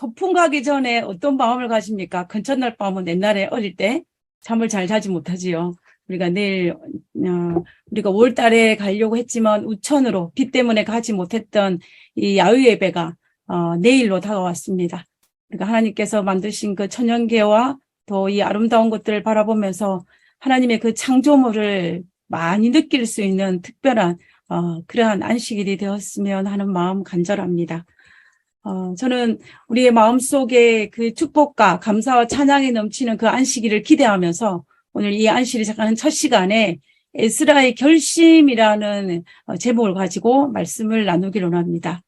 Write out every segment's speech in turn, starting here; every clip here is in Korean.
소풍 가기 전에 어떤 마음을 가집니까? 큰 첫날 밤은 옛날에 어릴 때 잠을 잘 자지 못하지요. 우리가 내일 우리가 5월 달에 가려고 했지만 우천으로 비 때문에 가지 못했던 이 야외 예배가 내일로 다가왔습니다. 그러니까 하나님께서 만드신 그 천연계와 또 이 아름다운 것들을 바라보면서 하나님의 그 창조물을 많이 느낄 수 있는 특별한 그러한 안식일이 되었으면 하는 마음 간절합니다. 저는 우리의 마음속에 그 축복과 감사와 찬양이 넘치는 그 안식일을 기대하면서 오늘 이 안식일이 시작하는 첫 시간에 에스라의 결심이라는 제목을 가지고 말씀을 나누기로 합니다.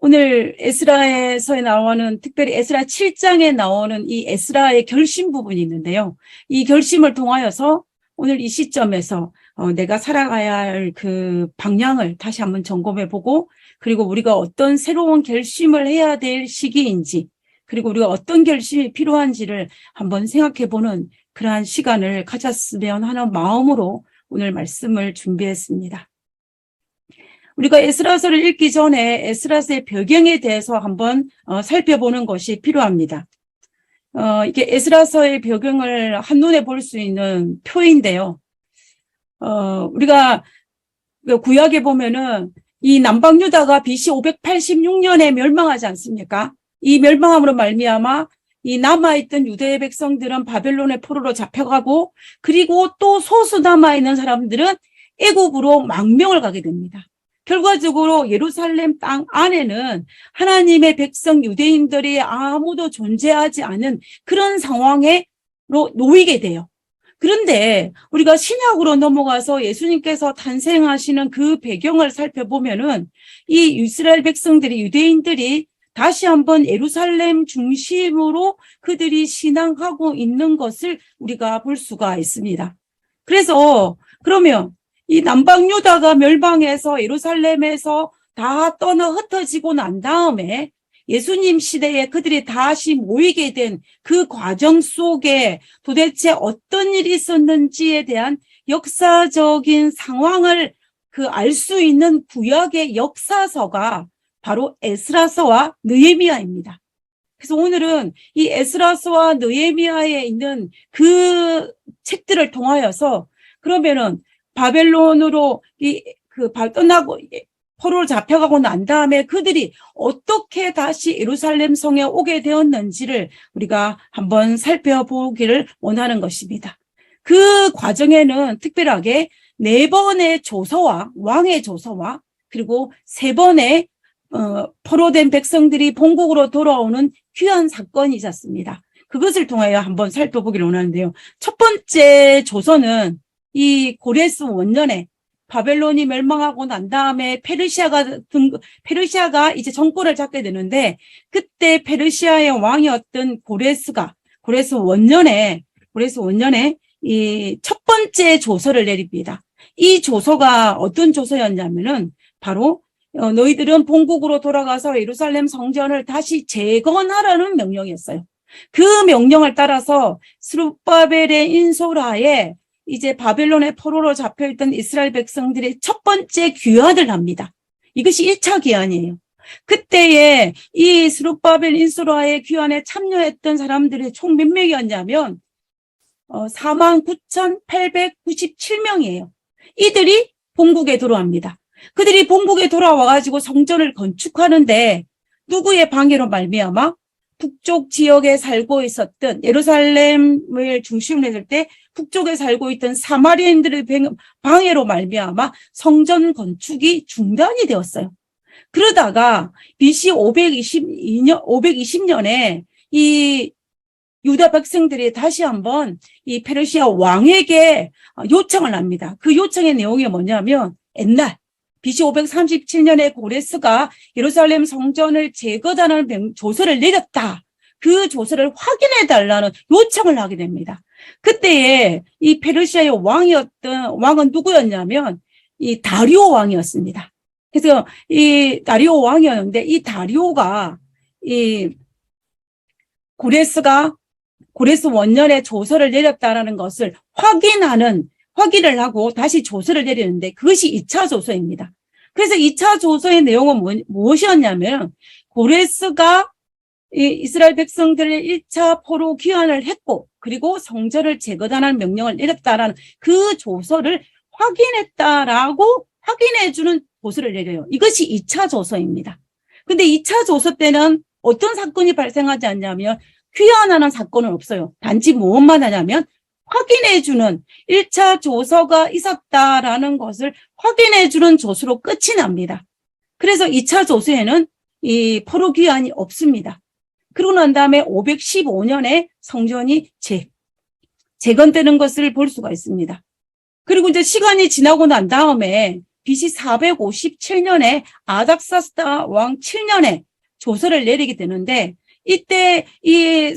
오늘 에스라에서 나오는, 특별히 에스라 7장에 나오는 이 에스라의 결심 부분이 있는데요. 이 결심을 통하여서 오늘 이 시점에서 내가 살아가야 할 그 방향을 다시 한번 점검해보고, 그리고 우리가 어떤 새로운 결심을 해야 될 시기인지, 그리고 우리가 어떤 결심이 필요한지를 한번 생각해보는 그러한 시간을 가졌으면 하는 마음으로 오늘 말씀을 준비했습니다. 우리가 에스라서를 읽기 전에 에스라서의 배경에 대해서 한번 살펴보는 것이 필요합니다. 이게 에스라서의 배경을 한눈에 볼 수 있는 표인데요. 우리가 구약에 보면은 이 남방 유다가 BC 586년에 멸망하지 않습니까? 이 멸망함으로 말미암아 이 남아있던 유대의 백성들은 바벨론의 포로로 잡혀가고, 그리고 또 소수 남아있는 사람들은 애국으로 망명을 가게 됩니다. 결과적으로 예루살렘 땅 안에는 하나님의 백성 유대인들이 아무도 존재하지 않은 그런 상황에 놓이게 돼요. 그런데 우리가 신약으로 넘어가서 예수님께서 탄생하시는 그 배경을 살펴보면은 이 이스라엘 백성들이, 유대인들이 다시 한번 예루살렘 중심으로 그들이 신앙하고 있는 것을 우리가 볼 수가 있습니다. 그래서 그러면 이 남방 유다가 멸망해서 예루살렘에서 다 떠나 흩어지고 난 다음에 예수님 시대에 그들이 다시 모이게 된 그 과정 속에 도대체 어떤 일이 있었는지에 대한 역사적인 상황을 알 수 있는 구약의 역사서가 바로 에스라서와 느헤미야입니다. 그래서 오늘은 이 에스라서와 느헤미야에 있는 그 책들을 통하여서, 그러면은 바벨론으로 떠나고 포로로 잡혀가고 난 다음에 그들이 어떻게 다시 예루살렘 성에 오게 되었는지를 우리가 한번 살펴보기를 원하는 것입니다. 그 과정에는 특별하게 4번의 조서와, 왕의 조서와, 그리고 3번의 포로된 백성들이 본국으로 돌아오는 귀한 사건이 있었습니다. 그것을 통하여 한번 살펴보기를 원하는데요. 첫 번째 조서는 이 고레스 원년에 바벨론이 멸망하고 난 다음에 페르시아가 이제 정권을 잡게 되는데, 그때 페르시아의 왕이었던 고레스 원년에 이 첫 번째 조서를 내립니다. 이 조서가 어떤 조서였냐면은 바로 너희들은 본국으로 돌아가서 예루살렘 성전을 다시 재건하라는 명령이었어요. 그 명령을 따라서 스룹바벨의 인솔하에 이제 바벨론의 포로로 잡혀있던 이스라엘 백성들이 첫 번째 귀환을 합니다. 이것이 1차 귀환이에요. 그때에 이 스룹바벨 인솔하의 귀환에 참여했던 사람들이 총 몇 명이었냐면 49,897명이에요. 이들이 본국에 돌아옵니다. 그들이 본국에 돌아와가지고 성전을 건축하는데 누구의 방해로 말미암아 북쪽 지역에 살고 있었던, 예루살렘을 중심으로 했을 때 북쪽에 살고 있던 사마리아인들의 방해로 말미암아 성전 건축이 중단이 되었어요. 그러다가 BC 520년에 이 유다 백성들이 다시 한번 이 페르시아 왕에게 요청을 합니다. 그 요청의 내용이 뭐냐면, 옛날 BC 537년에 고레스가 예루살렘 성전을 재건하는 조서를 내렸다. 그 조서를 확인해달라는 요청을 하게 됩니다. 그때에 이 페르시아의 왕은 누구였냐면 이 다리오 왕이었습니다. 그래서 이 다리오 왕이었는데, 이 다리오가 이 고레스 원년에 조서를 내렸다라는 것을 확인을 하고 다시 조서를 내리는데, 그것이 2차 조서입니다. 그래서 2차 조서의 내용은 무엇이었냐면, 고레스가 이 이스라엘 백성들의 1차 포로 귀환을 했고 그리고 성전을 재건하는 명령을 내렸다라는 그 조서를 확인했다라고 확인해주는 조서를 내려요. 이것이 2차 조서입니다. 근데 2차 조서 때는 어떤 사건이 발생하지 않냐면 귀환하는 사건은 없어요. 단지 무엇만 하냐면 확인해주는 1차 조서가 있었다라는 것을 확인해주는 조서로 끝이 납니다. 그래서 2차 조서에는 이 포로 귀환이 없습니다. 그러고 난 다음에 515년에 성전이 재건되는 것을 볼 수가 있습니다. 그리고 이제 시간이 지나고 난 다음에 BC 457년에 아닥사스다 왕 7년에 조서를 내리게 되는데 이때 이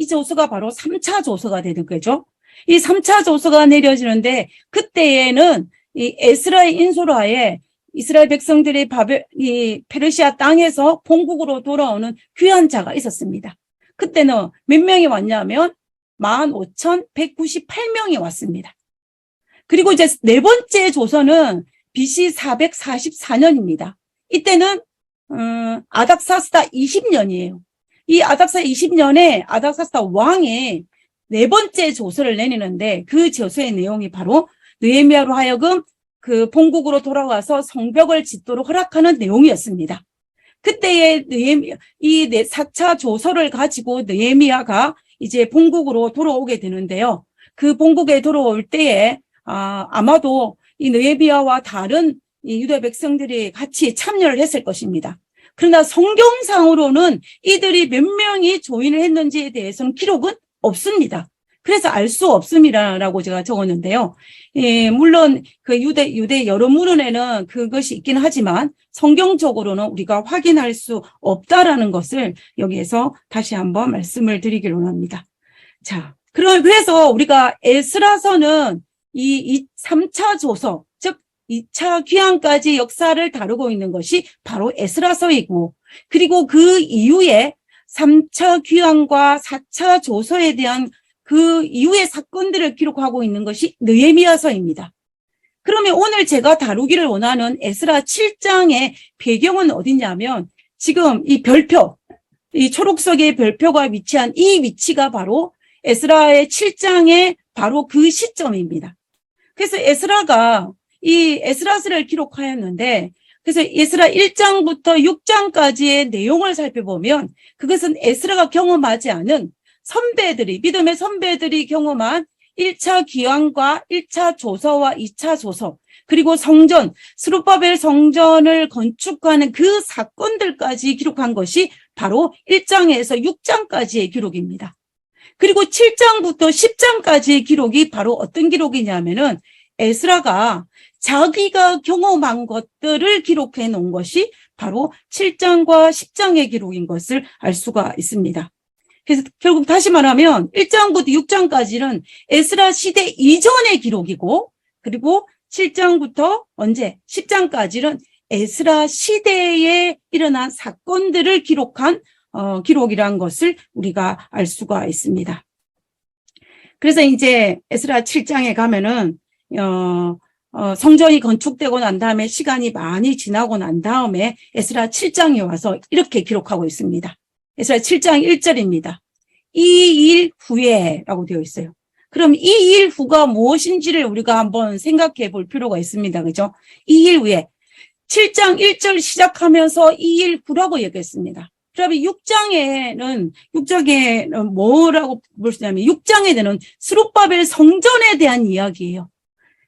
조서가 바로 3차 조서가 되는 거죠. 이 3차 조서가 내려지는데 그때에는 이 에스라의 인솔하에 이스라엘 백성들이 이 페르시아 땅에서 본국으로 돌아오는 귀환자가 있었습니다. 그때는 몇 명이 왔냐면 15,198명이 왔습니다. 그리고 이제 네 번째 조서는 BC 444년입니다. 이때는 아닥사스다 20년이에요. 이 아닥사 20년에 아닥사스다 왕이 네 번째 조서를 내리는데 그 조서의 내용이 바로 느헤미야로 하여금 그 본국으로 돌아와서 성벽을 짓도록 허락하는 내용이었습니다. 그때의 이 4차 조서를 가지고 느헤미야가 이제 본국으로 돌아오게 되는데요. 그 본국에 돌아올 때에 아마도 이 느헤미야와 다른 이 유다 백성들이 같이 참여를 했을 것입니다. 그러나 성경상으로는 이들이 몇 명이 조인을 했는지에 대해서는 기록은 없습니다. 그래서 알 수 없음이라고 제가 적었는데요. 예, 물론 그 유대 여러 문헌에는 그것이 있긴 하지만 성경적으로는 우리가 확인할 수 없다라는 것을 여기에서 다시 한번 말씀을 드리기로 합니다. 자, 그래서 우리가 에스라서는 이 3차 조서, 즉 2차 귀환까지 역사를 다루고 있는 것이 바로 에스라서이고, 그리고 그 이후에 3차 귀환과 4차 조서에 대한 그 이후의 사건들을 기록하고 있는 것이 느헤미야서입니다. 그러면 오늘 제가 다루기를 원하는 에스라 7장의 배경은 어디냐면 지금 이 별표, 이 초록색의 별표가 위치한 이 위치가 바로 에스라의 7장의 바로 그 시점입니다. 그래서 에스라가 이 에스라서를 기록하였는데 그래서 에스라 1장부터 6장까지의 내용을 살펴보면 그것은 에스라가 경험하지 않은 믿음의 선배들이 경험한 1차 기환과 1차 조서와 2차 조서, 그리고 스룹바벨 성전을 건축하는 그 사건들까지 기록한 것이 바로 1장에서 6장까지의 기록입니다. 그리고 7장부터 10장까지의 기록이 바로 어떤 기록이냐면은 에스라가 자기가 경험한 것들을 기록해 놓은 것이 바로 7장과 10장의 기록인 것을 알 수가 있습니다. 그래서 결국 다시 말하면 1장부터 6장까지는 에스라 시대 이전의 기록이고 그리고 7장부터 10장까지는 에스라 시대에 일어난 사건들을 기록한 기록이란 것을 우리가 알 수가 있습니다. 그래서 이제 에스라 7장에 가면은 성전이 건축되고 난 다음에 시간이 많이 지나고 난 다음에 에스라 7장이 와서 이렇게 기록하고 있습니다. 에스라 7장 1절입니다. 이 일 후에 라고 되어 있어요. 그럼 이 일 후가 무엇인지를 우리가 한번 생각해 볼 필요가 있습니다. 그죠? 이 일 후에 7장 1절 시작하면서 이 일 후라고 얘기했습니다. 그러면 6장에는 뭐라고 볼 수 있냐면 6장에는 스룹바벨 성전에 대한 이야기예요.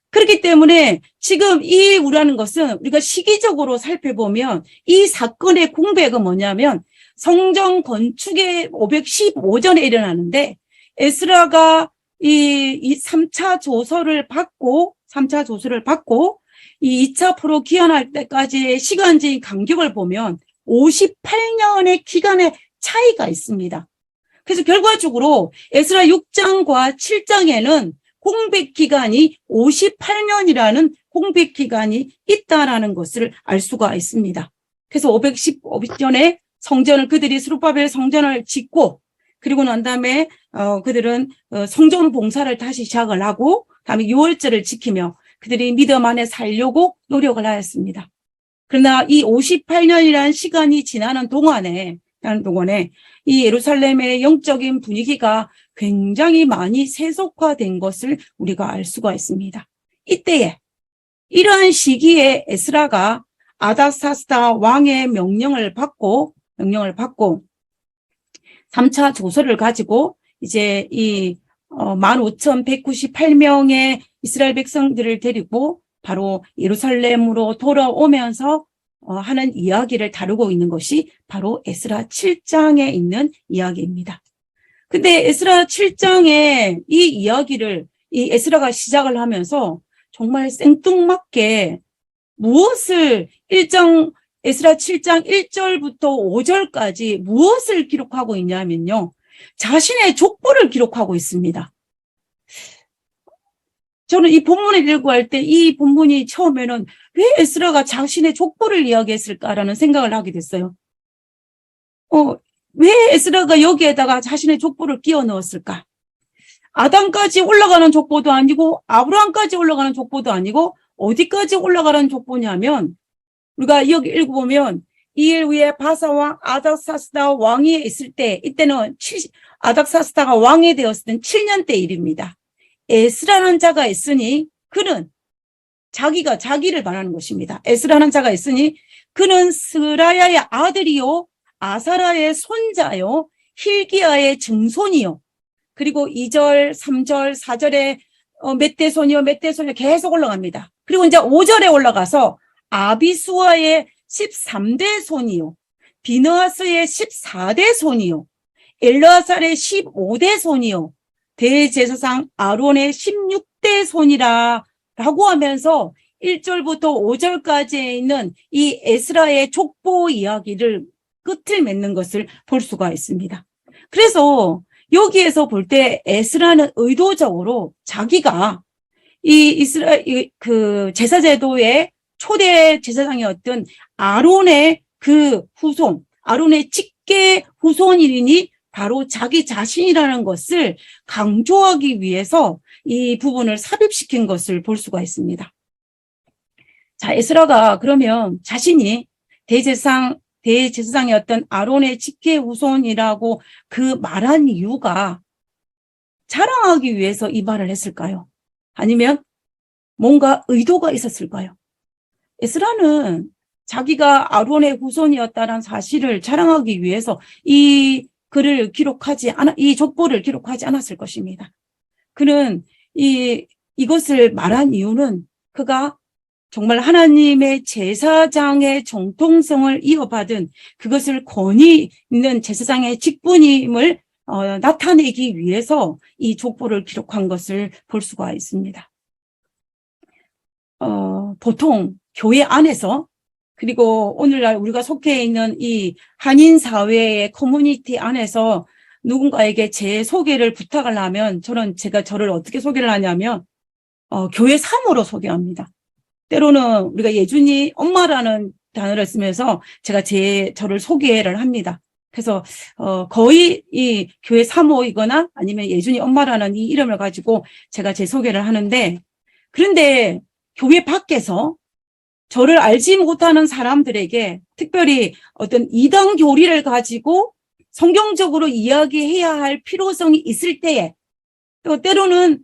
그렇기 때문에 지금 이 우라는 것은 우리가 시기적으로 살펴보면 이 사건의 공백은 뭐냐면 성전 건축의 515전에 일어나는데 에스라가 이 3차 조서를 받고 이 2차 포로 귀환할 때까지의 시간적인 간격을 보면 58년의 기간의 차이가 있습니다. 그래서 결과적으로 에스라 6장과 7장에는 공백 기간이 58년이라는 공백 기간이 있다라는 것을 알 수가 있습니다. 그래서 515년에 그들이 스룹바벨 성전을 짓고 그리고 난 다음에 그들은 성전 봉사를 다시 시작을 하고 다음에 유월절을 지키며 그들이 믿음 안에 살려고 노력을 하였습니다. 그러나 이 58년이라는 시간이 지나는 동안에 하는 동안에 이 예루살렘의 영적인 분위기가 굉장히 많이 세속화된 것을 우리가 알 수가 있습니다. 이때에 이러한 시기에 에스라가 아닥사스다 왕의 명령을 받고 3차 조서를 가지고 이제 이 15,198명의 이스라엘 백성들을 데리고 바로 예루살렘으로 돌아오면서 하는 이야기를 다루고 있는 것이 바로 에스라 7장에 있는 이야기입니다. 근데 에스라 7장에 이 이야기를 이 에스라가 시작을 하면서 정말 생뚱맞게 무엇을 에스라 7장 1절부터 5절까지 무엇을 기록하고 있냐면요. 자신의 족보를 기록하고 있습니다. 저는 이 본문을 읽고 할 때 이 본문이 처음에는 왜 에스라가 자신의 족보를 이야기했을까라는 생각을 하게 됐어요. 왜 에스라가 여기에다가 자신의 족보를 끼워 넣었을까? 아담까지 올라가는 족보도 아니고 아브라함까지 올라가는 족보도 아니고 어디까지 올라가는 족보냐면 우리가 여기 읽어보면 이일 후에 바사왕 아닥사스다 왕이 있을 때 이때는 아닥사스다가 왕이 되었을 땐 7년 때 일입니다. 에스라는 자가 있으니 그는 자기를 말하는 것입니다. 에스라는 자가 있으니 그는 스라야의 아들이요 아사라의 손자요 힐기야의 증손이요. 그리고 2절, 3절, 4절에 몇 대 손이요 계속 올라갑니다. 그리고 이제 5절에 올라가서 아비수아의 13대 손이요 비느하스의 14대 손이요 엘르아살의 15대 손이요 대제사장 아론의 16대 손이라 라고 하면서 1절부터 5절까지에 있는 이 에스라의 족보 이야기를 끝을 맺는 것을 볼 수가 있습니다. 그래서 여기에서 볼 때 에스라는 의도적으로 자기가 이 제사제도의 초대 제사장이었던 아론의 그 후손, 아론의 직계 후손이니 바로 자기 자신이라는 것을 강조하기 위해서 이 부분을 삽입시킨 것을 볼 수가 있습니다. 자, 에스라가 그러면 자신이 대제사장이었던 아론의 직계 후손이라고 그 말한 이유가 자랑하기 위해서 이 말을 했을까요? 아니면 뭔가 의도가 있었을까요? 에스라는 자기가 아론의 후손이었다는 사실을 자랑하기 위해서 이 족보를 기록하지 않았을 것입니다. 그는 이것을 말한 이유는 그가 정말 하나님의 제사장의 정통성을 이어받은 그것을 권위 있는 제사장의 직분임을 나타내기 위해서 이 족보를 기록한 것을 볼 수가 있습니다. 보통 교회 안에서 그리고 오늘날 우리가 속해 있는 이 한인 사회의 커뮤니티 안에서 누군가에게 제 소개를 부탁을 하면 제가 저를 어떻게 소개를 하냐면 교회 사모로 소개합니다. 때로는 우리가 예준이 엄마라는 단어를 쓰면서 제가 저를 소개를 합니다. 그래서 거의 이 교회 사모이거나 아니면 예준이 엄마라는 이 이름을 가지고 제가 제 소개를 하는데, 그런데 교회 밖에서 저를 알지 못하는 사람들에게 특별히 어떤 이단 교리를 가지고 성경적으로 이야기해야 할 필요성이 있을 때에, 또 때로는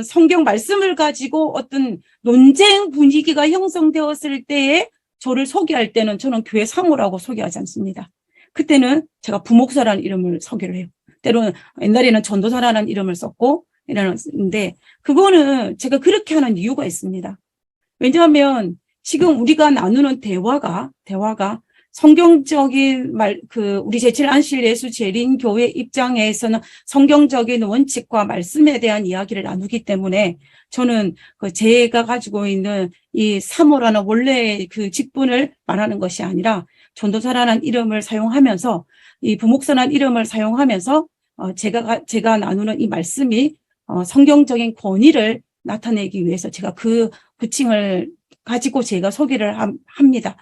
성경 말씀을 가지고 어떤 논쟁 분위기가 형성되었을 때에 저를 소개할 때는 저는 교회 사모라고 소개하지 않습니다. 그때는 제가 부목사라는 이름을 소개를 해요. 때로는 옛날에는 전도사라는 이름을 썼고 이러는데, 그거는 제가 그렇게 하는 이유가 있습니다. 왜냐하면 지금 우리가 나누는 대화가 성경적인 우리 제7안식일예수 재림교회 입장에서는 성경적인 원칙과 말씀에 대한 이야기를 나누기 때문에 저는 제가 가지고 있는 이 사모라는 원래의 그 직분을 말하는 것이 아니라 전도사라는 이름을 사용하면서, 이 부목사라는 이름을 사용하면서 제가 나누는 이 말씀이 성경적인 권위를 나타내기 위해서 제가 그 부칭을 가지고 제가 소개를 합니다.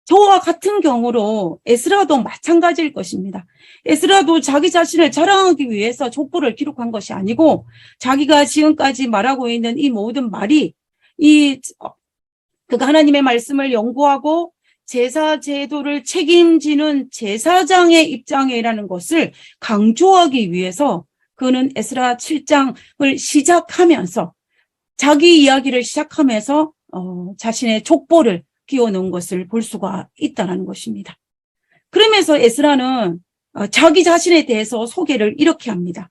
저와 같은 경우로 에스라도 마찬가지일 것입니다. 에스라도 자기 자신을 자랑하기 위해서 족보를 기록한 것이 아니고, 자기가 지금까지 말하고 있는 이 모든 말이 그가 하나님의 말씀을 연구하고 제사 제도를 책임지는 제사장의 입장이라는 것을 강조하기 위해서 그는 에스라 7장을 시작하면서 자기 이야기를 시작하면서 자신의 족보를 끼워넣은 것을 볼 수가 있다는 것입니다. 그러면서 에스라는 자기 자신에 대해서 소개를 이렇게 합니다.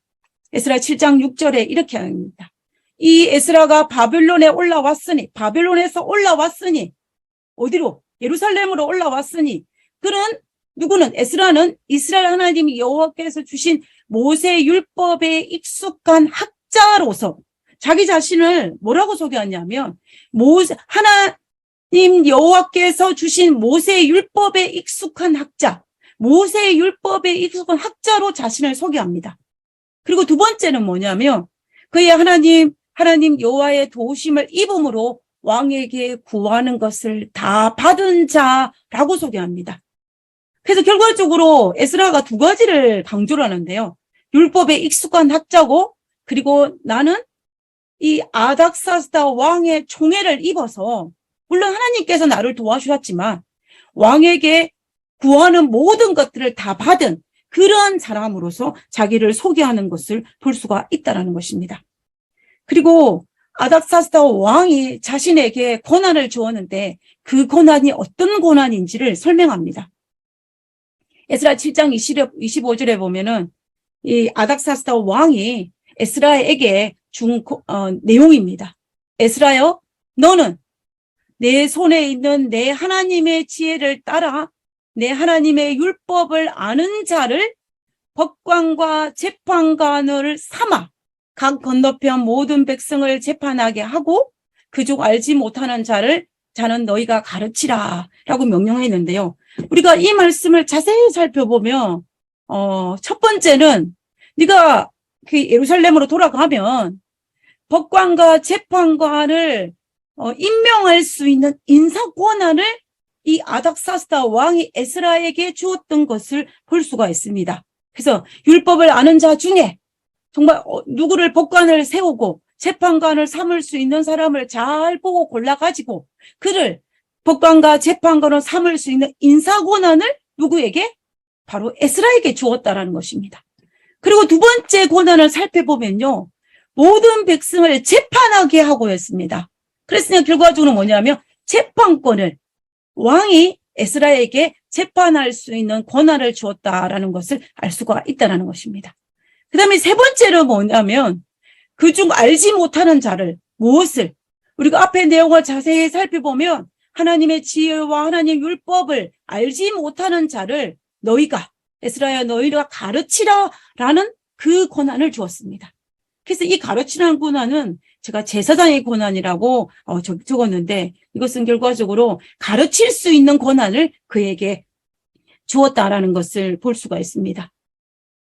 에스라 7장 6절에 이렇게 합니다. 이 에스라가 바벨론에서 올라왔으니 어디로? 예루살렘으로 올라왔으니 그는 누구는 에스라는 이스라엘 하나님 여호와께서 주신 모세 율법에 익숙한 학자로서 자기 자신을 뭐라고 소개하냐면 하나님 여호와께서 주신 모세 율법에 익숙한 학자, 모세 율법에 익숙한 학자로 자신을 소개합니다. 그리고 두 번째는 뭐냐면 그의 하나님 여호와의 도우심을 입음으로 왕에게 구하는 것을 다 받은 자라고 소개합니다. 그래서 결과적으로 에스라가 두 가지를 강조를 하는데요. 율법에 익숙한 학자고 그리고 나는 이 아닥사스다 왕의 총애를 입어서 물론 하나님께서 나를 도와주셨지만 왕에게 구하는 모든 것들을 다 받은 그러한 사람으로서 자기를 소개하는 것을 볼 수가 있다는 것입니다. 그리고 아닥사스다 왕이 자신에게 고난을 주었는데 그 고난이 어떤 고난인지를 설명합니다. 에스라 7장 25절에 보면은 이 아닥사스다 왕이 에스라에게 준 내용입니다. 에스라여, 너는 내 손에 있는 내 하나님의 지혜를 따라 내 하나님의 율법을 아는 자를 법관과 재판관을 삼아 각 건너편 모든 백성을 재판하게 하고 그중 알지 못하는 자는 너희가 가르치라 라고 명령했는데요. 우리가 이 말씀을 자세히 살펴보면 첫 번째는 네가 그 예루살렘으로 돌아가면 법관과 재판관을 임명할 수 있는 인사 권한을 이 아닥사스다 왕이 에스라에게 주었던 것을 볼 수가 있습니다. 그래서 율법을 아는 자 중에 정말 누구를 법관을 세우고 재판관을 삼을 수 있는 사람을 잘 보고 골라가지고 그를 법관과 재판관을 삼을 수 있는 인사 권한을 누구에게? 바로 에스라에게 주었다라는 것입니다. 그리고 두 번째 권한을 살펴보면요. 모든 백성을 재판하게 하고 했습니다. 그랬으니까 결과적으로 뭐냐면 재판권을 왕이 에스라에게 재판할 수 있는 권한을 주었다라는 것을 알 수가 있다는 것입니다. 그 다음에 세 번째로 뭐냐면 그중 알지 못하는 자를 무엇을 우리가 앞에 내용을 자세히 살펴보면 하나님의 지혜와 하나님 율법을 알지 못하는 자를 너희가 에스라야 너희가 가르치라라는 그 권한을 주었습니다. 그래서 이 가르치라는 권한은 제가 제사장의 권한이라고 적었는데 이것은 결과적으로 가르칠 수 있는 권한을 그에게 주었다라는 것을 볼 수가 있습니다.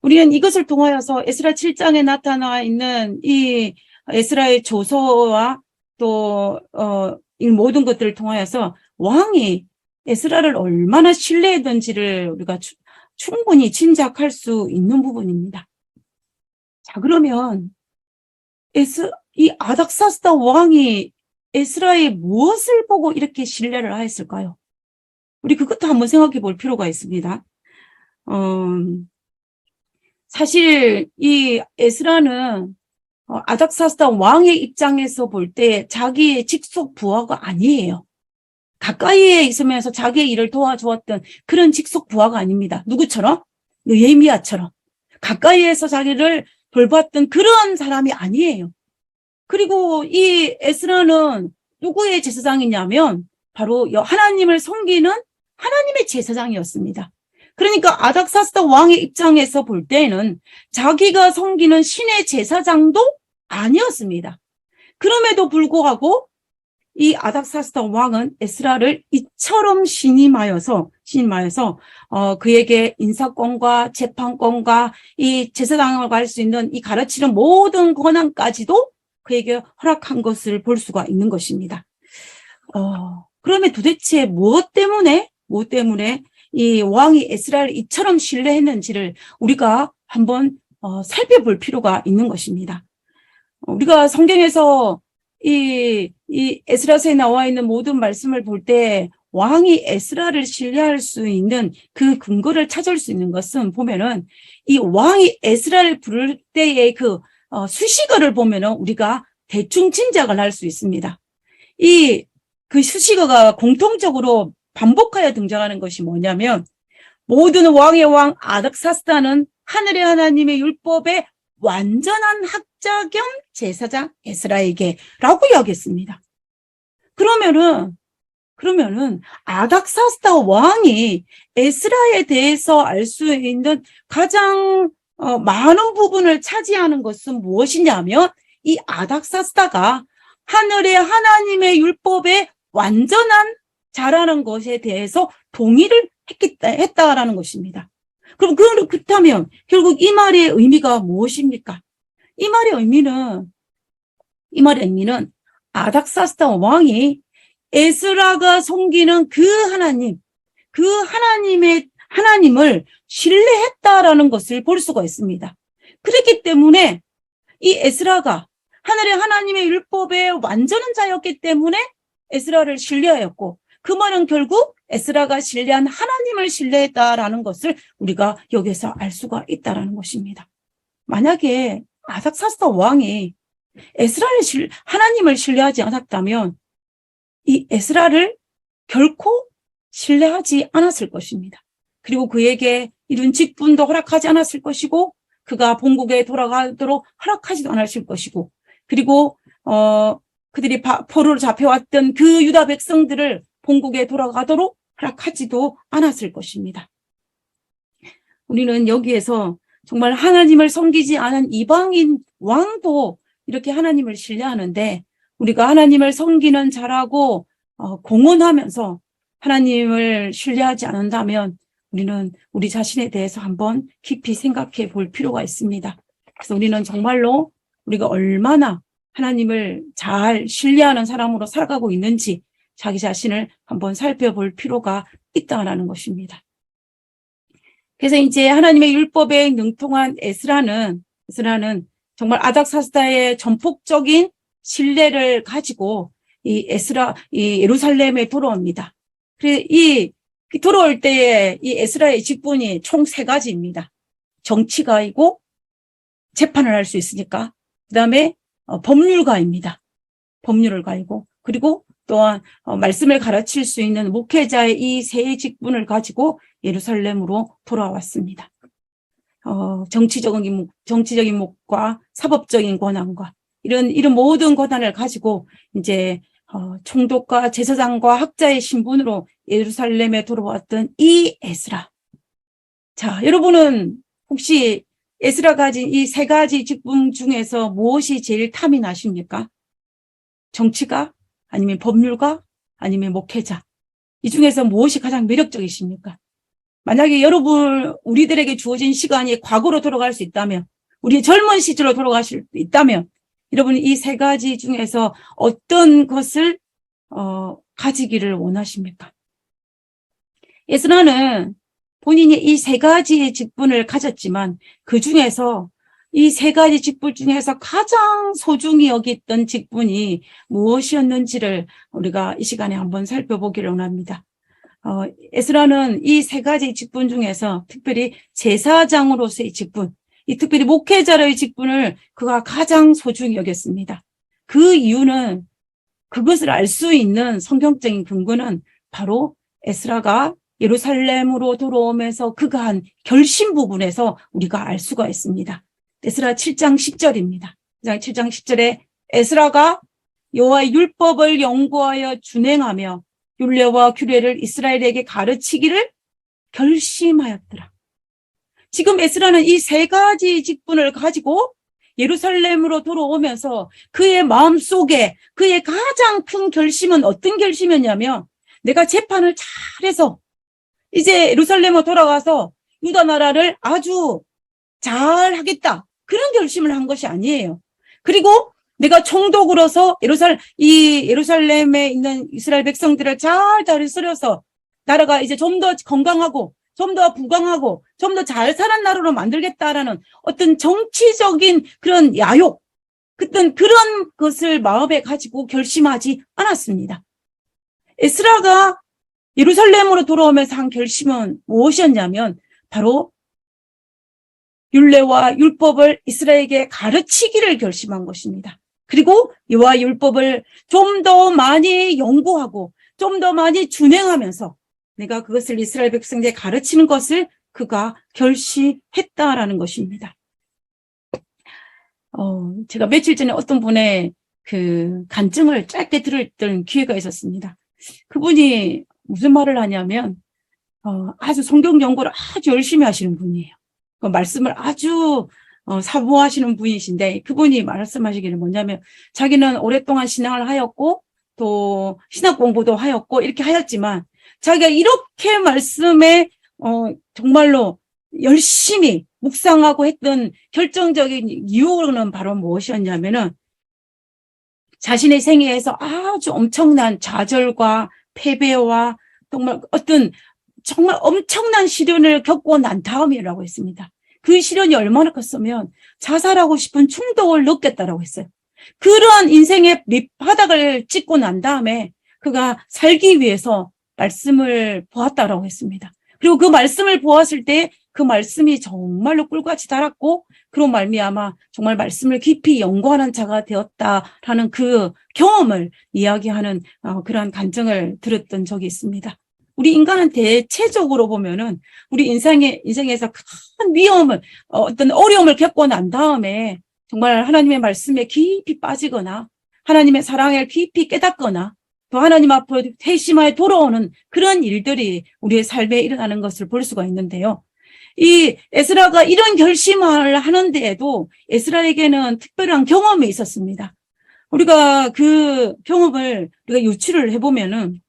우리는 이것을 통하여서 에스라 7장에 나타나 있는 이 에스라의 조서와 또 이 모든 것들을 통하여서 왕이 에스라를 얼마나 신뢰했던지를 우리가 충분히 짐작할 수 있는 부분입니다. 자, 그러면 이 아닥사스다 왕이 에스라의 무엇을 보고 이렇게 신뢰를 하였을까요? 우리 그것도 한번 생각해 볼 필요가 있습니다. 사실 이 에스라는 아닥사스다 왕의 입장에서 볼 때 자기의 직속 부하가 아니에요. 가까이에 있으면서 자기의 일을 도와주었던 그런 직속 부하가 아닙니다. 누구처럼? 느헤미야처럼. 가까이에서 자기를 돌봤던 그런 사람이 아니에요. 그리고 이 에스라는 누구의 제사장이냐면 바로 하나님을 섬기는 하나님의 제사장이었습니다. 그러니까 아닥사스다 왕의 입장에서 볼 때는 자기가 섬기는 신의 제사장도 아니었습니다. 그럼에도 불구하고 이 아닥사스다 왕은 에스라를 이처럼 신임하여서 그에게 인사권과 재판권과 이 제사장을 갈 수 있는 이 가르치는 모든 권한까지도 그에게 허락한 것을 볼 수가 있는 것입니다. 그러면 도대체 무엇 때문에 이 왕이 에스라를 이처럼 신뢰했는지를 우리가 한번 살펴볼 필요가 있는 것입니다. 우리가 성경에서 이 에스라서에 나와 있는 모든 말씀을 볼 때 왕이 에스라를 신뢰할 수 있는 그 근거를 찾을 수 있는 것은 보면은 이 왕이 에스라를 부를 때의 그 수식어를 보면은 우리가 대충 짐작을 할 수 있습니다. 그 수식어가 공통적으로 반복하여 등장하는 것이 뭐냐면 모든 왕의 왕 아닥사스다는 하늘의 하나님의 율법의 완전한 학자 겸 제사장 에스라에게 라고 이야기했습니다. 그러면은 아닥사스다 왕이 에스라에 대해서 알 수 있는 가장 많은 부분을 차지하는 것은 무엇이냐면 이 아닥사스다가 하늘의 하나님의 율법에 완전한 자라는 것에 대해서 동의를 했다라는 것입니다. 그럼 그렇다면 결국 이 말의 의미가 무엇입니까? 이 말의 의미는 아닥사스다 왕이 에스라가 섬기는 그 하나님을 신뢰했다라는 것을 볼 수가 있습니다. 그렇기 때문에 이 에스라가 하늘의 하나님의 율법의 완전한 자였기 때문에 에스라를 신뢰하였고, 그 말은 결국 에스라가 신뢰한 하나님을 신뢰했다라는 것을 우리가 여기서 알 수가 있다라는 것입니다. 만약에 아닥사스다 왕이 하나님을 신뢰하지 않았다면 이 에스라를 결코 신뢰하지 않았을 것입니다. 그리고 그에게 이룬 직분도 허락하지 않았을 것이고, 그가 본국에 돌아가도록 허락하지도 않았을 것이고, 그리고 그들이 포로로 잡혀왔던 그 유다 백성들을 본국에 돌아가도록 허락하지도 않았을 것입니다. 우리는 여기에서 정말 하나님을 섬기지 않은 이방인 왕도 이렇게 하나님을 신뢰하는데, 우리가 하나님을 섬기는 자라고 공언하면서 하나님을 신뢰하지 않는다면 우리는 우리 자신에 대해서 한번 깊이 생각해 볼 필요가 있습니다. 그래서 우리는 정말로 우리가 얼마나 하나님을 잘 신뢰하는 사람으로 살아가고 있는지 자기 자신을 한번 살펴볼 필요가 있다라는 것입니다. 그래서 이제 하나님의 율법에 능통한 에스라는 정말 아닥사스다의 전폭적인 신뢰를 가지고 이 예루살렘에 돌아옵니다. 돌아올 때에 이 에스라의 직분이 총 3가지입니다. 정치가이고 재판을 할 수 있으니까, 그 다음에 법률가입니다. 법률을 가이고, 그리고 또한 말씀을 가르칠 수 있는 목회자의 이 3 직분을 가지고 예루살렘으로 돌아왔습니다. 정치적인 목과 사법적인 권한과 이런 모든 권한을 가지고 이제 총독과 제사장과 학자의 신분으로 예루살렘에 돌아왔던 이 에스라. 자, 여러분은 혹시 에스라가 가진 이 3가지 직분 중에서 무엇이 제일 탐이 나십니까? 정치가? 아니면 법률가? 아니면 목회자? 이 중에서 무엇이 가장 매력적이십니까? 만약에 우리들에게 주어진 시간이 과거로 돌아갈 수 있다면, 우리 젊은 시절로 돌아가실 수 있다면, 여러분 이 3가지 중에서 어떤 것을 가지기를 원하십니까? 에스라는 본인이 이 3가지의 직분을 가졌지만 그 중에서 이 3가지 직분 중에서 가장 소중히 여겼던 직분이 무엇이었는지를 우리가 이 시간에 한번 살펴보기를 원합니다. 에스라는 이 3가지 직분 중에서 특별히 제사장으로서의 직분, 이 특별히 목회자의 직분을 그가 가장 소중히 여겼습니다. 그 이유는, 그것을 알 수 있는 성경적인 근거는 바로 에스라가 예루살렘으로 돌아오면서 그가 한 결심 부분에서 우리가 알 수가 있습니다. 에스라 7장 10절입니다. 7장 10절에 에스라가 여호와의 율법을 연구하여 준행하며 율례와 규례를 이스라엘에게 가르치기를 결심하였더라. 지금 에스라는 이 3가지 직분을 가지고 예루살렘으로 돌아오면서 그의 마음속에 그의 가장 큰 결심은 어떤 결심이었냐면, 내가 재판을 잘해서 이제 예루살렘으로 돌아가서 유다 나라를 아주 잘 하겠다, 그런 결심을 한 것이 아니에요. 그리고 내가 총독으로서 예루살렘에 있는 이스라엘 백성들을 잘 다스려서 나라가 이제 좀 더 건강하고 좀 더 부강하고 좀 더 잘 사는 나라로 만들겠다라는 어떤 정치적인 그런 야욕, 그런 것을 마음에 가지고 결심하지 않았습니다. 에스라가 예루살렘으로 돌아오면서 한 결심은 무엇이었냐면 바로 율례와 율법을 이스라엘에게 가르치기를 결심한 것입니다. 그리고 이와 율법을 좀 더 많이 연구하고 좀 더 많이 준행하면서 내가 그것을 이스라엘 백성에게 가르치는 것을 그가 결심했다라는 것입니다. 제가 며칠 전에 어떤 분의 그 간증을 짧게 들었던 기회가 있었습니다. 그분이 무슨 말을 하냐면, 아주 성경 연구를 아주 열심히 하시는 분이에요. 그 말씀을 아주 사모하시는 분이신데, 그분이 말씀하시기를 뭐냐면, 자기는 오랫동안 신앙을 하였고, 또 신학 공부도 하였고, 이렇게 하였지만, 자기가 이렇게 말씀에, 정말로 열심히 묵상하고 했던 결정적인 이유는 바로 무엇이었냐면은, 자신의 생애에서 아주 엄청난 좌절과 패배와 정말 엄청난 시련을 겪고 난 다음이라고 했습니다. 그 시련이 얼마나 컸으면 자살하고 싶은 충동을 느꼈다라고 했어요. 그러한 인생의 밑바닥을 찍고 난 다음에 그가 살기 위해서 말씀을 보았다라고 했습니다. 그리고 그 말씀을 보았을 때 그 말씀이 정말로 꿀같이 달았고 그로 말미암아 정말 말씀을 깊이 연구하는 자가 되었다라는 그 경험을 이야기하는 그러한 간증을 들었던 적이 있습니다. 우리 인간은 대체적으로 보면은 우리 인생에서 큰 위험을 어떤 어려움을 겪고 난 다음에 정말 하나님의 말씀에 깊이 빠지거나 하나님의 사랑을 깊이 깨닫거나 또 하나님 앞으로 회심하여 돌아오는 그런 일들이 우리의 삶에 일어나는 것을 볼 수가 있는데요. 이 에스라가 이런 결심을 하는데에도 에스라에게는 특별한 경험이 있었습니다. 우리가 그 경험을 우리가 유추를 해보면은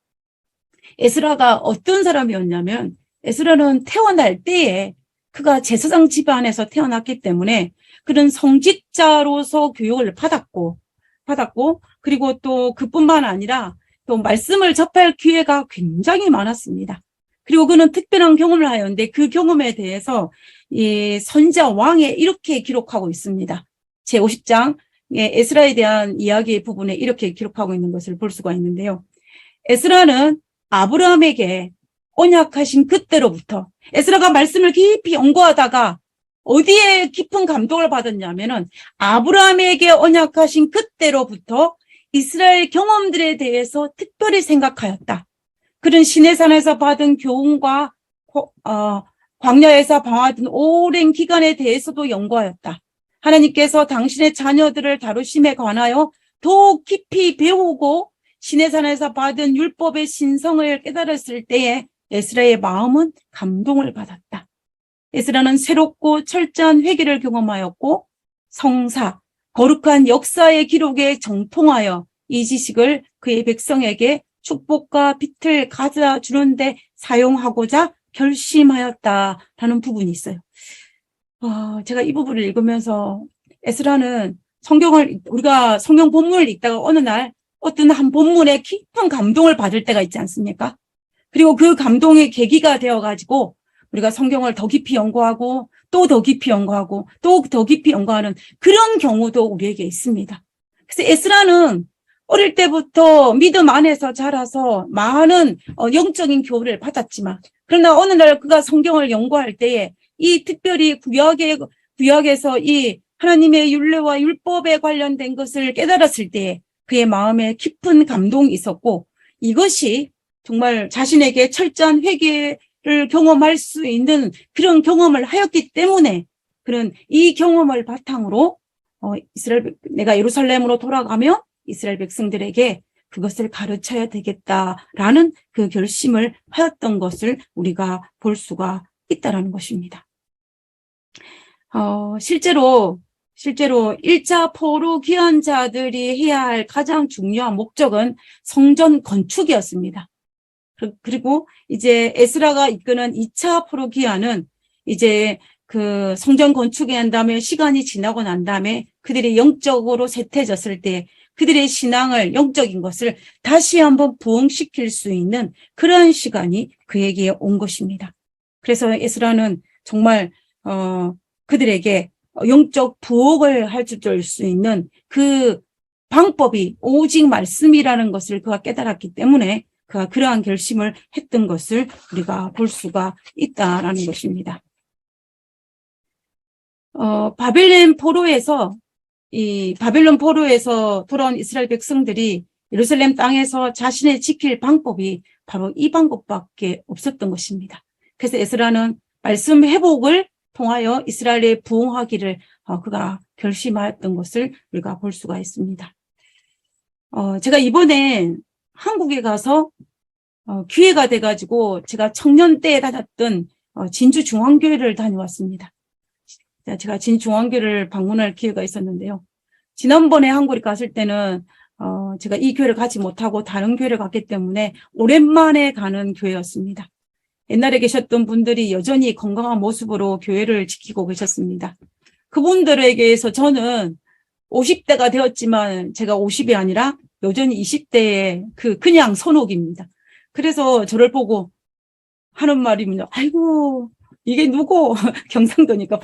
에스라가 어떤 사람이었냐면 에스라는 태어날 때에 그가 제사장 집안에서 태어났기 때문에 그런 성직자로서 교육을 받았고 그리고 또 그뿐만 아니라 또 말씀을 접할 기회가 굉장히 많았습니다. 그리고 그는 특별한 경험을 하였는데 그 경험에 대해서 이 선지자 왕에 이렇게 기록하고 있습니다. 제50장 에스라에 대한 이야기 부분에 이렇게 기록하고 있는 것을 볼 수가 있는데요. 에스라는 아브라함에게 언약하신 그때로부터 에스라가 말씀을 깊이 연구하다가 어디에 깊은 감동을 받았냐면은 아브라함에게 언약하신 그때로부터 이스라엘 경험들에 대해서 특별히 생각하였다. 그런 시내산에서 받은 교훈과 광야에서 방황하던 오랜 기간에 대해서도 연구하였다. 하나님께서 당신의 자녀들을 다루심에 관하여 더욱 깊이 배우고 시내산에서 받은 율법의 신성을 깨달았을 때에 에스라의 마음은 감동을 받았다. 에스라는 새롭고 철저한 회개를 경험하였고 성사, 거룩한 역사의 기록에 정통하여 이 지식을 그의 백성에게 축복과 빛을 가져주는 데 사용하고자 결심하였다라는 부분이 있어요. 제가 이 부분을 읽으면서 에스라는 우리가 성경 본문을 읽다가 어느 날 어떤 한 본문에 깊은 감동을 받을 때가 있지 않습니까? 그리고 그 감동의 계기가 되어가지고 우리가 성경을 더 깊이 연구하고 또 더 깊이 연구하고 또 더 깊이 연구하는 그런 경우도 우리에게 있습니다. 그래서 에스라는 어릴 때부터 믿음 안에서 자라서 많은 영적인 교훈을 받았지만 그러나 어느 날 그가 성경을 연구할 때에 이 특별히 구약에서 이 하나님의 율례와 율법에 관련된 것을 깨달았을 때에 그의 마음에 깊은 감동이 있었고 이것이 정말 자신에게 철저한 회개를 경험할 수 있는 그런 경험을 하였기 때문에 그런 이 경험을 바탕으로 내가 예루살렘으로 돌아가면 이스라엘 백성들에게 그것을 가르쳐야 되겠다라는 그 결심을 하였던 것을 우리가 볼 수가 있다라는 것입니다. 실제로 1차 포로 귀환자들이 해야 할 가장 중요한 목적은 성전 건축이었습니다. 그리고 이제 에스라가 이끄는 2차 포로 귀환은 이제 그 성전 건축에 한 다음에 시간이 지나고 난 다음에 그들이 영적으로 쇠퇴졌을 때 그들의 신앙을 영적인 것을 다시 한번 부흥시킬 수 있는 그런 시간이 그에게 온 것입니다. 그래서 에스라는 정말 그들에게 영적 부흥을 할 수 있는 그 방법이 오직 말씀이라는 것을 그가 깨달았기 때문에 그러한 결심을 했던 것을 우리가 볼 수가 있다라는 것입니다. 바벨론 포로에서 돌아온 이스라엘 백성들이 예루살렘 땅에서 자신의 지킬 방법이 바로 이 방법밖에 없었던 것입니다. 그래서 에스라는 말씀 회복을 통하여 이스라엘에 부흥하기를 그가 결심하였던 것을 우리가 볼 수가 있습니다. 제가 이번에 한국에 가서 기회가 돼가지고 제가 청년 때 다녔던 진주중앙교회를 다녀왔습니다. 제가 진중앙교회를 방문할 기회가 있었는데요. 지난번에 한국에 갔을 때는 제가 이 교회를 가지 못하고 다른 교회를 갔기 때문에 오랜만에 가는 교회였습니다. 옛날에 계셨던 분들이 여전히 건강한 모습으로 교회를 지키고 계셨습니다. 그분들에게서 저는 50대가 되었지만 제가 50이 아니라 여전히 20대의 그냥 선옥입니다. 그래서 저를 보고 하는 말이군요. 아이고, 이게 누구? 경상도니까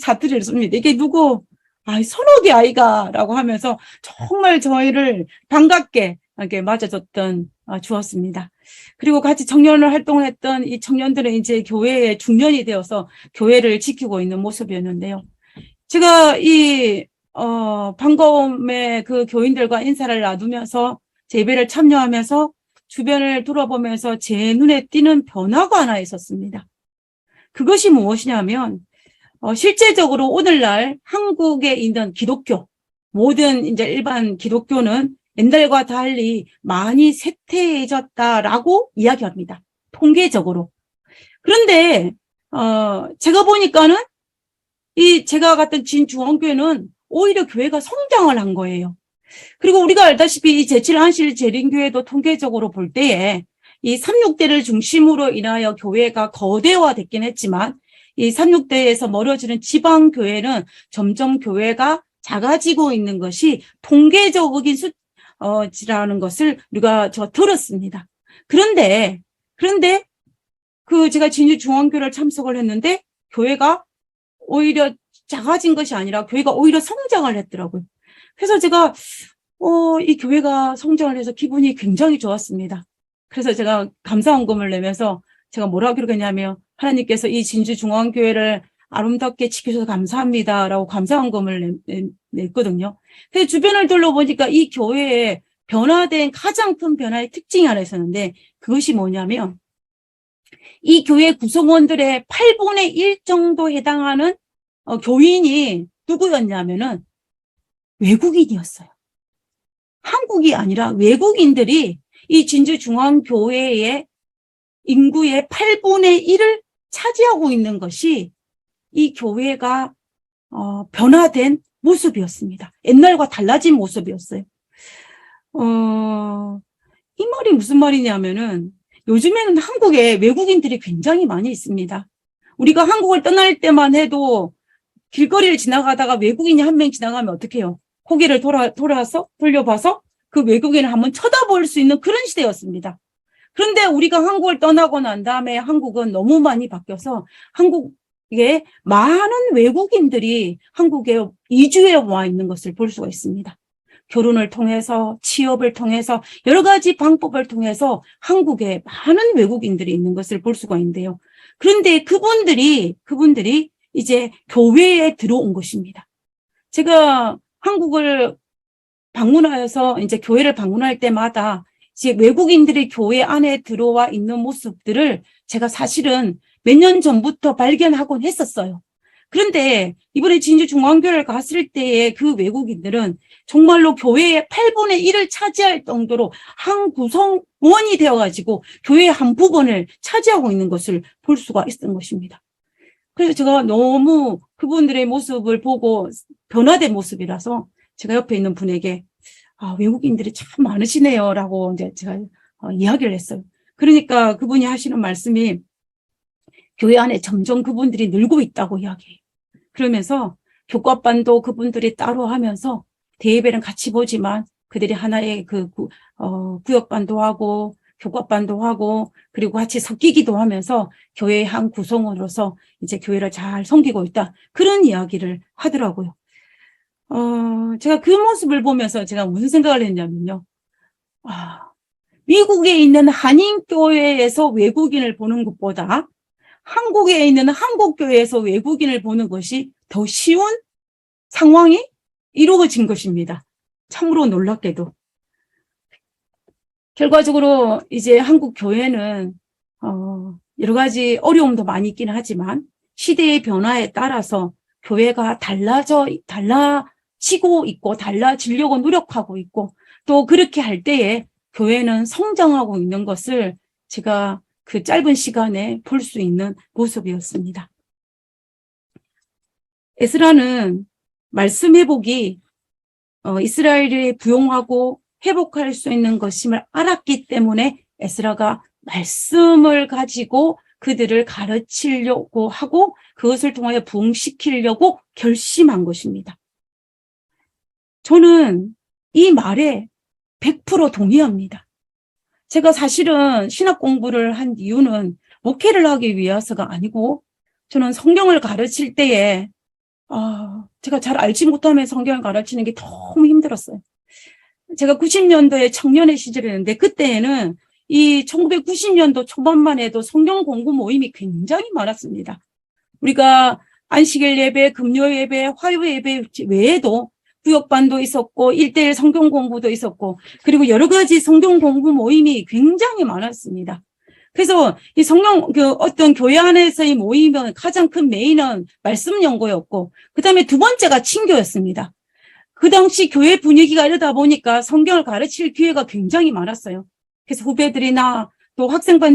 사투리를 씁니다. 이게 누구? 선옥이 아이가 라고 하면서 정말 저희를 반갑게 이렇게 맞아줬던 주었습니다. 그리고 같이 청년을 활동을 했던 이 청년들은 이제 교회의 중년이 되어서 교회를 지키고 있는 모습이었는데요. 제가 반가움에 그 교인들과 인사를 나누면서 예배를 참여하면서 주변을 돌아보면서 제 눈에 띄는 변화가 하나 있었습니다. 그것이 무엇이냐면 실제적으로 오늘날 한국에 있는 기독교, 모든 이제 일반 기독교는 옛날과 달리 많이 쇠퇴해졌다라고 이야기합니다. 통계적으로. 그런데 제가 보니까는 제가 갔던 진중앙교회는 오히려 교회가 성장을 한 거예요. 그리고 우리가 알다시피 이 제7한실 재림교회도 통계적으로 볼 때에 이 3,6대를 중심으로 인하여 교회가 거대화됐긴 했지만 이 3,6대에서 멀어지는 지방교회는 점점 교회가 작아지고 있는 것이 통계적인 수치라는 것을 제가 들었습니다. 그런데 제가 진주중앙교회를 참석을 했는데 교회가 오히려 작아진 것이 아니라 교회가 오히려 성장을 했더라고요. 그래서 제가 이 교회가 성장을 해서 기분이 굉장히 좋았습니다. 그래서 제가 감사헌금을 내면서 제가 뭐라고 기록했냐면 하나님께서 이 진주중앙교회를 아름답게 지켜주셔서 감사합니다라고 감사헌금을 냈거든요. 그래서 주변을 둘러보니까 이 교회에 변화된 가장 큰 변화의 특징이 하나 있었는데 그것이 뭐냐면 이 교회 구성원들의 8분의 1 정도 해당하는 교인이 누구였냐면은 외국인이었어요. 한국이 아니라 외국인들이 이 진주중앙교회의 인구의 8분의 1을 차지하고 있는 것이 이 교회가 변화된 모습이었습니다. 옛날과 달라진 모습이었어요. 이 말이 무슨 말이냐면은 요즘에는 한국에 외국인들이 굉장히 많이 있습니다. 우리가 한국을 떠날 때만 해도 길거리를 지나가다가 외국인이 한 명 지나가면 어떻게 해요? 고개를 돌려봐서 그 외국인을 한번 쳐다볼 수 있는 그런 시대였습니다. 그런데 우리가 한국을 떠나고 난 다음에 한국은 너무 많이 바뀌어서 한국에 많은 외국인들이 한국에 이주해 와 있는 것을 볼 수가 있습니다. 결혼을 통해서 취업을 통해서 여러 가지 방법을 통해서 한국에 많은 외국인들이 있는 것을 볼 수가 있는데요. 그런데 그분들이 이제 교회에 들어온 것입니다. 제가 한국을 방문하여서 이제 교회를 방문할 때마다 이제 외국인들이 교회 안에 들어와 있는 모습들을 제가 사실은 몇 년 전부터 발견하곤 했었어요. 그런데 이번에 진주중앙교회를 갔을 때의 그 외국인들은 정말로 교회의 8분의 1을 차지할 정도로 한 구성원이 되어가지고 교회의 한 부분을 차지하고 있는 것을 볼 수가 있었던 것입니다. 그래서 제가 너무 그분들의 모습을 보고 변화된 모습이라서 제가 옆에 있는 분에게 외국인들이 참 많으시네요 라고 이제 제가 이야기를 했어요. 그러니까 그분이 하시는 말씀이 교회 안에 점점 그분들이 늘고 있다고 이야기해요. 그러면서 교과반도 그분들이 따로 하면서 대예배는 같이 보지만 그들이 하나의 구역반도 하고 교과반도 하고 그리고 같이 섞이기도 하면서 교회의 한 구성원으로서 이제 교회를 잘 섬기고 있다. 그런 이야기를 하더라고요. 제가 그 모습을 보면서 제가 무슨 생각을 했냐면요. 미국에 있는 한인교회에서 외국인을 보는 것보다 한국에 있는 한국교회에서 외국인을 보는 것이 더 쉬운 상황이 이루어진 것입니다. 참으로 놀랍게도. 결과적으로 이제 한국 교회는 여러 가지 어려움도 많이 있기는 하지만 시대의 변화에 따라서 교회가 달라지고 있고 달라지려고 노력하고 있고 또 그렇게 할 때에 교회는 성장하고 있는 것을 제가 그 짧은 시간에 볼 수 있는 모습이었습니다. 에스라는 말씀 회복이 이스라엘이 부용하고 회복할 수 있는 것임을 알았기 때문에 에스라가 말씀을 가지고 그들을 가르치려고 하고 그것을 통하여 부흥시키려고 결심한 것입니다. 저는 이 말에 100% 동의합니다. 제가 사실은 신학 공부를 한 이유는 목회를 하기 위해서가 아니고 저는 성경을 가르칠 때에 제가 잘 알지 못하면 성경을 가르치는 게 너무 힘들었어요. 제가 90년도에 청년의 시절이었는데 그때에는 이 1990년도 초반만 해도 성경 공부 모임이 굉장히 많았습니다. 우리가 안식일 예배, 금요 예배, 화요 예배 외에도 구역반도 있었고 1:1 성경 공부도 있었고 그리고 여러 가지 성경 공부 모임이 굉장히 많았습니다. 그래서 이 어떤 교회 안에서의 모임은 가장 큰 메인은 말씀 연구였고 그다음에 두 번째가 친교였습니다. 그 당시 교회 분위기가 이러다 보니까 성경을 가르칠 기회가 굉장히 많았어요. 그래서 후배들이나 또 학생반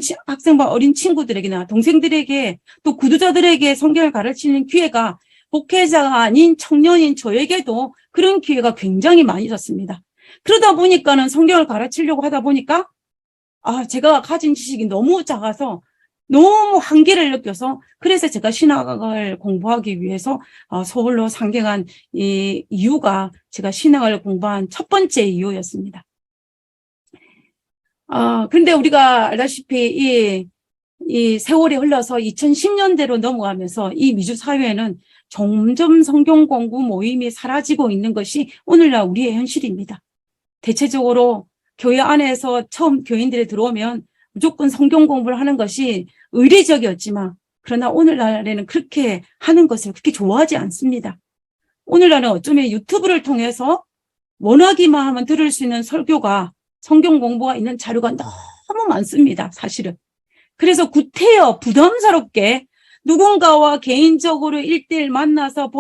어린 친구들에게나 동생들에게 또 구두자들에게 성경을 가르치는 기회가 목회자가 아닌 청년인 저에게도 그런 기회가 굉장히 많이 있었습니다. 그러다 보니까는 성경을 가르치려고 하다 보니까 제가 가진 지식이 너무 작아서 너무 한계를 느껴서 그래서 제가 신학을 공부하기 위해서 서울로 상경한 이 이유가 제가 신학을 공부한 첫 번째 이유였습니다. 그런데 우리가 알다시피 이 세월이 흘러서 2010년대로 넘어가면서 이 미주 사회에는 점점 성경 공부 모임이 사라지고 있는 것이 오늘날 우리의 현실입니다. 대체적으로 교회 안에서 처음 교인들이 들어오면 무조건 성경 공부를 하는 것이 의례적이었지만 그러나 오늘날에는 그렇게 하는 것을 그렇게 좋아하지 않습니다. 오늘날은 어쩌면 유튜브를 통해서 원하기만 하면 들을 수 있는 설교가 성경 공부가 있는 자료가 너무 많습니다. 사실은. 그래서 구태여 부담스럽게 누군가와 개인적으로 1:1 만나서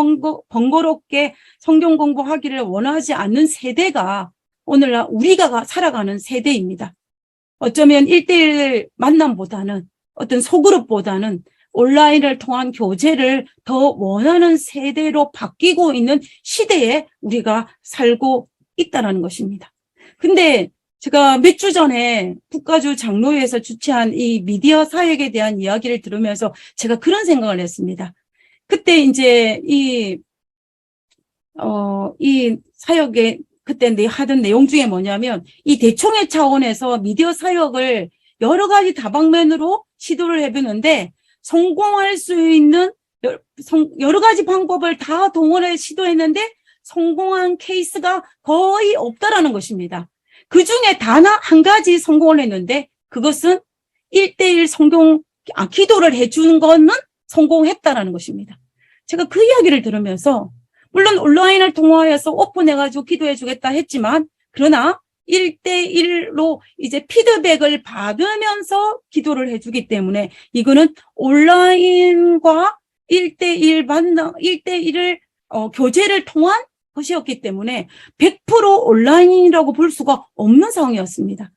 번거롭게 성경 공부하기를 원하지 않는 세대가 오늘날 우리가 살아가는 세대입니다. 어쩌면 1:1 만남보다는 어떤 소그룹보다는 온라인을 통한 교제를 더 원하는 세대로 바뀌고 있는 시대에 우리가 살고 있다는 것입니다. 근데 제가 몇 주 전에 국가주 장로회에서 주최한 이 미디어 사역에 대한 이야기를 들으면서 제가 그런 생각을 했습니다. 그때 이제 이 사역에 그때 하던 내용 중에 뭐냐면 이 대총회 차원에서 미디어 사역을 여러 가지 다방면으로 시도를 해보는데 성공할 수 있는 여러 가지 방법을 다 동원해 시도했는데 성공한 케이스가 거의 없다라는 것입니다. 그 중에 단 한 가지 성공을 했는데 그것은 1:1 기도를 해주는 거는 성공했다라는 것입니다. 제가 그 이야기를 들으면서 물론 온라인을 통화해서 오픈해가지고 기도해 주겠다 했지만 그러나 1:1로 이제 피드백을 받으면서 기도를 해주기 때문에 이거는 온라인과 1:1을 교제를 통한 것이었기 때문에 100% 온라인이라고 볼 수가 없는 상황이었습니다.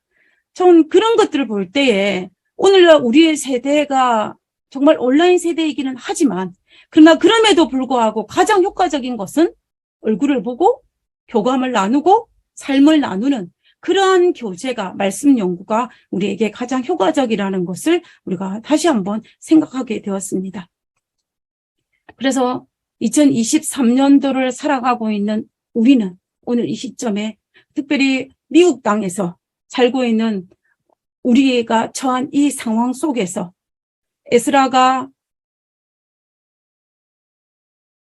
전 그런 것들을 볼 때에 오늘날 우리의 세대가 정말 온라인 세대이기는 하지만 그러나 그럼에도 불구하고 가장 효과적인 것은 얼굴을 보고 교감을 나누고 삶을 나누는 그러한 교제가 말씀 연구가 우리에게 가장 효과적이라는 것을 우리가 다시 한번 생각하게 되었습니다. 그래서 2023년도를 살아가고 있는 우리는 오늘 이 시점에 특별히 미국 땅에서 살고 있는 우리가 처한 이 상황 속에서 에스라가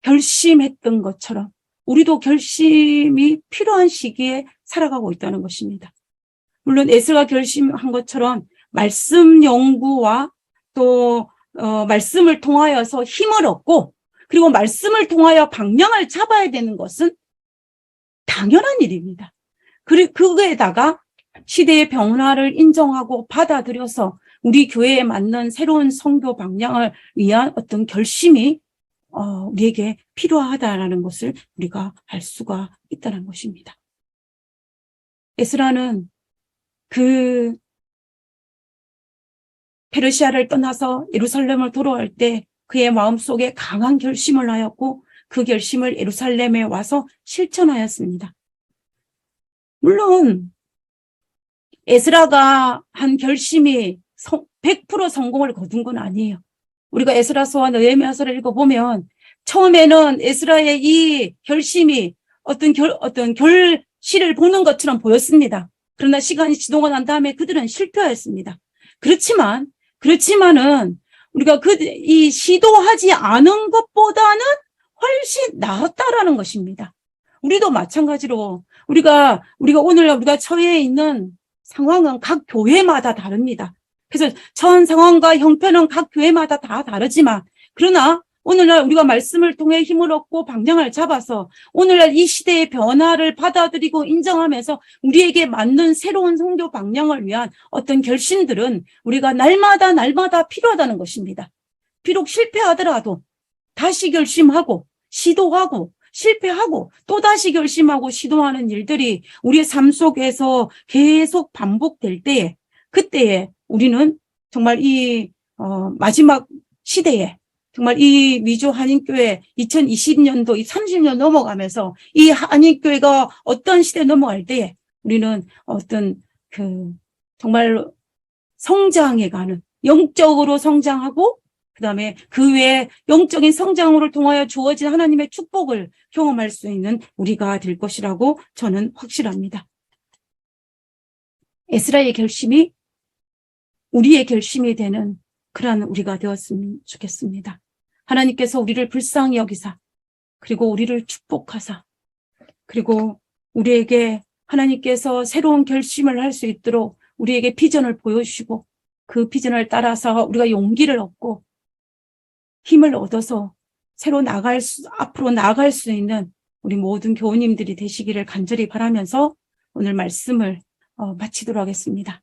결심했던 것처럼 우리도 결심이 필요한 시기에 살아가고 있다는 것입니다. 물론 에스라 결심한 것처럼 말씀 연구와 또 말씀을 통하여서 힘을 얻고 그리고 말씀을 통하여 방향을 잡아야 되는 것은 당연한 일입니다. 그리고 그거에다가 시대의 변화를 인정하고 받아들여서 우리 교회에 맞는 새로운 선교 방향을 위한 어떤 결심이 우리에게 필요하다라는 것을 우리가 알 수가 있다는 것입니다. 에스라는 그 페르시아를 떠나서 예루살렘을 돌아올 때 그의 마음속에 강한 결심을 하였고 그 결심을 예루살렘에 와서 실천하였습니다. 물론 에스라가 한 결심이 100% 성공을 거둔 건 아니에요. 우리가 에스라서와 느헤미야서를 읽어보면 처음에는 에스라의 이 결심이 어떤 결실을 보는 것처럼 보였습니다. 그러나 시간이 지나고 난 다음에 그들은 실패하였습니다. 그렇지만은 우리가 이 시도하지 않은 것보다는 훨씬 나았다라는 것입니다. 우리도 마찬가지로 우리가 오늘 우리가 처해 있는 상황은 각 교회마다 다릅니다. 그래서 처한 상황과 형편은 각 교회마다 다 다르지만 그러나 오늘날 우리가 말씀을 통해 힘을 얻고 방향을 잡아서 오늘날 이 시대의 변화를 받아들이고 인정하면서 우리에게 맞는 새로운 선교 방향을 위한 어떤 결심들은 우리가 날마다 필요하다는 것입니다. 비록 실패하더라도 다시 결심하고 시도하고 실패하고 또다시 결심하고 시도하는 일들이 우리의 삶 속에서 계속 반복될 때에 그때에 우리는 정말 이 마지막 시대에 정말 이 미주 한인교회 2020년도 이 30년 넘어가면서 이 한인교회가 어떤 시대에 넘어갈 때에 우리는 어떤 정말 성장해가는 영적으로 성장하고 그다음에 그 외에 영적인 성장을 통하여 주어진 하나님의 축복을 경험할 수 있는 우리가 될 것이라고 저는 확실합니다. 에스라의 결심이 우리의 결심이 되는 그러한 우리가 되었으면 좋겠습니다. 하나님께서 우리를 불쌍히 여기사 그리고 우리를 축복하사 그리고 우리에게 하나님께서 새로운 결심을 할 수 있도록 우리에게 비전을 보여주시고 그 비전을 따라서 우리가 용기를 얻고 힘을 얻어서 앞으로 나아갈 수 있는 우리 모든 교우님들이 되시기를 간절히 바라면서 오늘 말씀을 마치도록 하겠습니다.